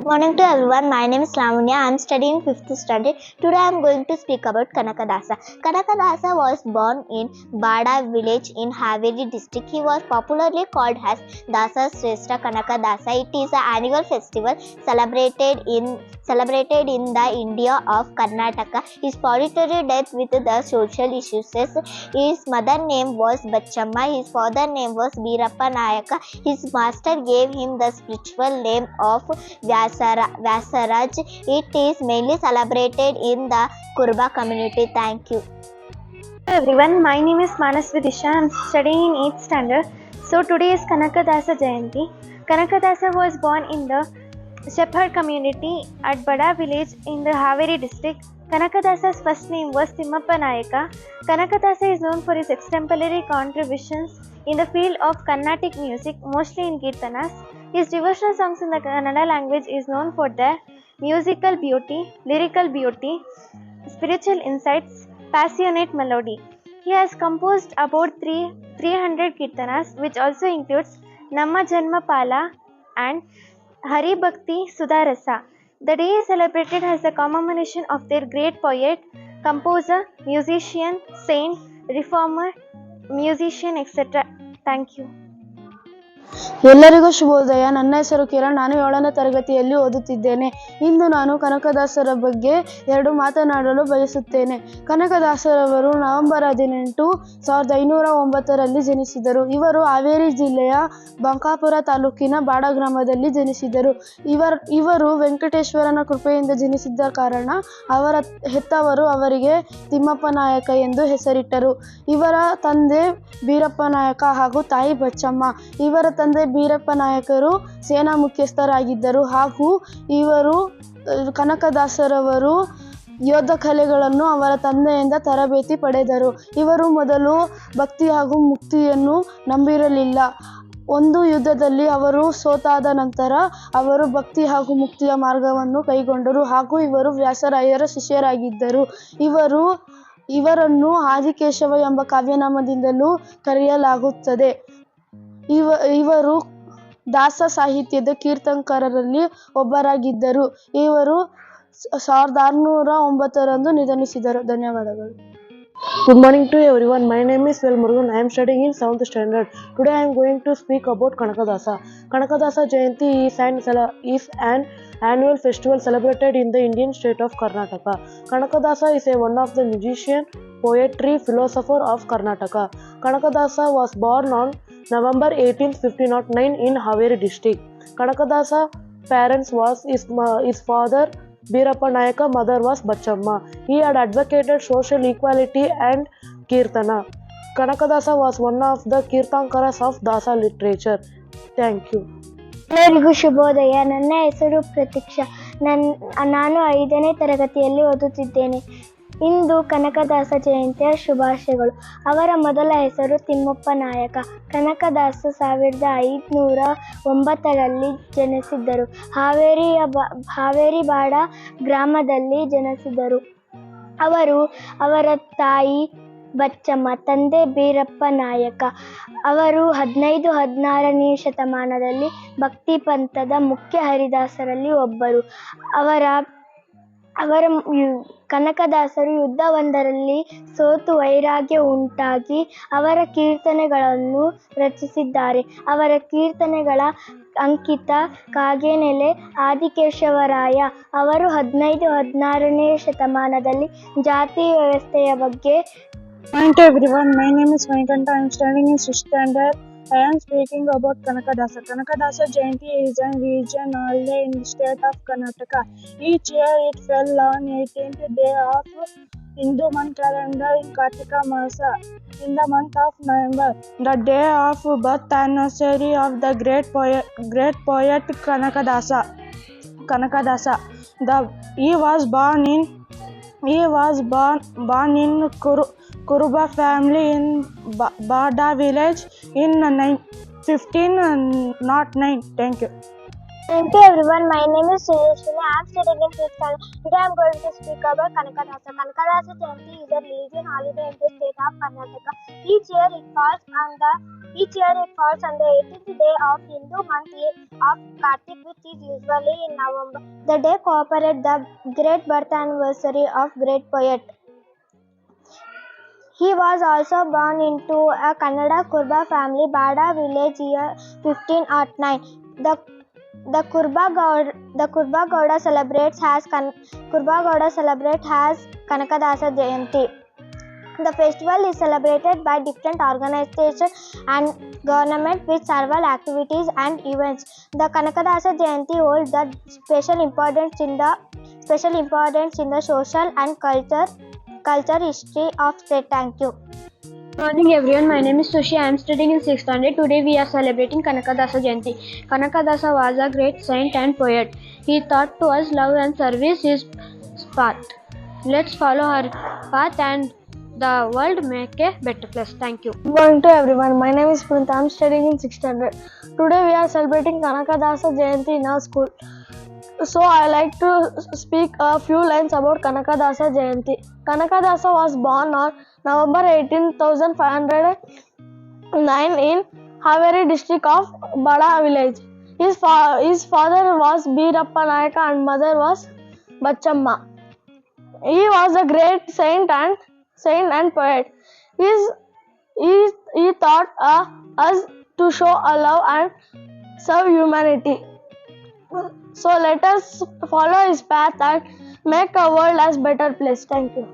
Morning to everyone. My name is Lavanya. I am studying 5th standard. Today I am going to speak about Kanakadasa. Kanakadasa was born in Bada village in Haveri district. He was popularly called as Dasa Shrestha Kanakadasa. It is an annual festival celebrated in the India of Karnataka. His solitary death with the social issues. His mother name was Bachamma. His father name was Birappa Nayaka. His master gave him the spiritual name of Vyasaraj. It is mainly celebrated in the Kurba community. Thank you. Hello everyone, my name is Manasvi Disha. I am studying in 8th standard. So today is Kanakadasa Jayanti. Kanakadasa was born in the shepherd community at Bada village in the Haveri district. Kanakadasa's first name was Timmappa Nayaka. Kanakadasa is known for his exemplary contributions in the field of Carnatic music, mostly in Kirtanas. His devotional songs in the Kannada language is known for their musical beauty, lyrical beauty, spiritual insights, passionate melody. He has composed about 300 kirtanas, which also includes Namma Janma Pala and Hari Bhakti Sudharasa. The day is celebrated as the commemoration of their great poet, composer, musician, saint, reformer, musician, etc. Thank you. ಎಲ್ಲರಿಗೂ ಶುಭೋದಯ. ನನ್ನ ಹೆಸರು ಕಿರಣ್. ನಾನು 7ನೇ ತರಗತಿಯಲ್ಲಿ ಓದುತ್ತಿದ್ದೇನೆ. ಇಂದು ನಾನು ಕನಕದಾಸರ ಬಗ್ಗೆ 2 ಮಾತನಾಡಲು ಬಯಸುತ್ತೇನೆ. ಕನಕದಾಸರವರು ನವೆಂಬರ್ 18, 1509ರಲ್ಲಿ ಜನಿಸಿದರು. ಇವರು ಹಾವೇರಿ ಜಿಲ್ಲೆಯ ಬಂಕಾಪುರ ತಾಲೂಕಿನ ಬಾಡ ಗ್ರಾಮದಲ್ಲಿ ಜನಿಸಿದರು. ಇವರು ವೆಂಕಟೇಶ್ವರನ ಕೃಪೆಯಿಂದ ಜನಿಸಿದ್ದ ಕಾರಣ ಅವರ ಹೆತ್ತವರು ಅವರಿಗೆ ತಿಮ್ಮಪ್ಪ ನಾಯಕ ಎಂದು ಹೆಸರಿಟ್ಟರು. ಇವರ ತಂದೆ ಬೀರಪ್ಪ ನಾಯಕ ಹಾಗೂ ತಾಯಿ ಬಚ್ಚಮ್ಮ. ಇವರ ತಂದೆ ಬೀರಪ್ಪ ನಾಯಕರು ಸೇನಾ ಮುಖ್ಯಸ್ಥರಾಗಿದ್ದರು ಹಾಗೂ ಇವರು ಕನಕದಾಸರವರು ಯೋಧ ಕಲೆಗಳನ್ನು ಅವರ ತಂದೆಯಿಂದ ತರಬೇತಿ ಪಡೆದರು. ಇವರು ಮೊದಲು ಭಕ್ತಿ ಹಾಗೂ ಮುಕ್ತಿಯನ್ನು ನಂಬಿರಲಿಲ್ಲ. ಒಂದು ಯುದ್ಧದಲ್ಲಿ ಅವರು ಸೋತಾದ ನಂತರ ಅವರು ಭಕ್ತಿ ಹಾಗೂ ಮುಕ್ತಿಯ ಮಾರ್ಗವನ್ನು ಕೈಗೊಂಡರು ಹಾಗೂ ಇವರು ವ್ಯಾಸರಾಯರ ಶಿಷ್ಯರಾಗಿದ್ದರು. ಇವರನ್ನು ಆದಿಕೇಶವ ಎಂಬ ಕಾವ್ಯನಾಮದಿಂದಲೂ ಕರೆಯಲಾಗುತ್ತದೆ. ಇವರು ದಾಸ ಸಾಹಿತ್ಯದ ಕೀರ್ತನಕಾರರಲ್ಲಿ ಒಬ್ಬರಾಗಿದ್ದರು. ಇವರು 1609ರಂದು ನಿಧನಿಸಿದರು. ಧನ್ಯವಾದಗಳು. Good morning to everyone. My name is Velmurugan. I am studying in 7th standard. Today I am going to speak about Kanakadasa. Kanakadasa Jayanti is an annual festival celebrated in the Indian state of Karnataka. Kanakadasa is one of the musician, poetry, philosopher of Karnataka. Kanakadasa was born on November 18, 1509 in Haveri district. Kanakadasa parents was his father Birappa Nayaka, mother was Bachamma. He had advocated social equality and Kirtana. Kanakadasa was one of the Kirtankaras of Dasa literature. Thank you. ಎಲ್ಲರಿಗೂ ಶುಭೋದಯ. ನನ್ನ ಹೆಸರು ಪ್ರತೀಕ್ಷಾ. ನಾನು 5ನೇ ತರಗತಿಯಲ್ಲಿ ಓದುತ್ತಿದ್ದೇನೆ. ಇಂದು ಕನಕದಾಸ ಜಯಂತಿಯ ಶುಭಾಶಯಗಳು. ಅವರ ಮೊದಲ ಹೆಸರು ತಿಮ್ಮಪ್ಪ ನಾಯಕ. ಕನಕದಾಸ 1509ರಲ್ಲಿ ಜನಿಸಿದ್ದರು. ಹಾವೇರಿ ಬಾಡ ಗ್ರಾಮದಲ್ಲಿ ಜನಿಸಿದರು. ಅವರ ತಾಯಿ ಬಚ್ಚಮ್ಮ, ತಂದೆ ಬೀರಪ್ಪ ನಾಯಕ. ಅವರು 15-16ನೇ ಶತಮಾನದಲ್ಲಿ ಭಕ್ತಿ ಪಂಥದ ಮುಖ್ಯ ಹರಿದಾಸರಲ್ಲಿ ಒಬ್ಬರು. ಕನಕದಾಸರು ಯುದ್ಧವೊಂದರಲ್ಲಿ ಸೋತು ವೈರಾಗ್ಯ ಉಂಟಾಗಿ ಅವರ ಕೀರ್ತನೆಗಳನ್ನು ರಚಿಸಿದ್ದಾರೆ. ಅವರ ಕೀರ್ತನೆಗಳ ಅಂಕಿತ ಕಾಗೆನೆಲೆ ಆದಿಕೇಶವರಾಯ. ಅವರು 15-16ನೇ ಶತಮಾನದಲ್ಲಿ ಜಾತಿ ವ್ಯವಸ್ಥೆಯ ಬಗ್ಗೆ. Morning to everyone. My name is Manikanta. I am studying in 6th standard. I am speaking about Kanakadasa. Kanakadasa Jayanti is a religious holiday in the state of Karnataka. Each year it fell on 18th day of Hindu month calendar in Kartika Masa in the month of November, the day of birth anniversary of the great poet Kanakadasa. He was born in Kuruba family in Bada village in 1509. Thank you. Hello everyone, my name is Sriyashwini. I am studying in 5th standard. Today I am going to speak about Kanakadasa. Kanakadasa Jayanti is a religious holiday in the state of Karnataka. Each year it falls on the 18th day of Hindu month of Kartik, which is usually in November. The day commemorates the great birth anniversary of great poet. He was also born into a Kannada Kurba family, Bada village, year 1509. The Kurba Gauda celebrates as Kanakadasa Jayanti. The festival is celebrated by different organizations and government with several activities and events. The Kanakadasa Jayanti holds the special importance in the social and culture history of state. Thank you. Good morning everyone, my name is Sushi. I am studying in 6th standard. Today we are celebrating Kanakadasa Jayanti. Kanakadasa was a great saint and poet. He taught to us love and service his path. Let's follow her path and the world make a better place. Thank you. Good morning to everyone. My name is Printa. I am studying in 6th standard. Today we are celebrating Kanakadasa Jayanti in our school. So I like to speak a few lines about Kanakadasa Jayanti. Kanakadasa was born on November 18, 1509 in Haveri district of Bada village. His father was Birappa Nayaka and mother was Bachamma. He was a great saint and poet. He taught us to show a love and serve humanity. So let us follow his path and make our world as better place. Thank you.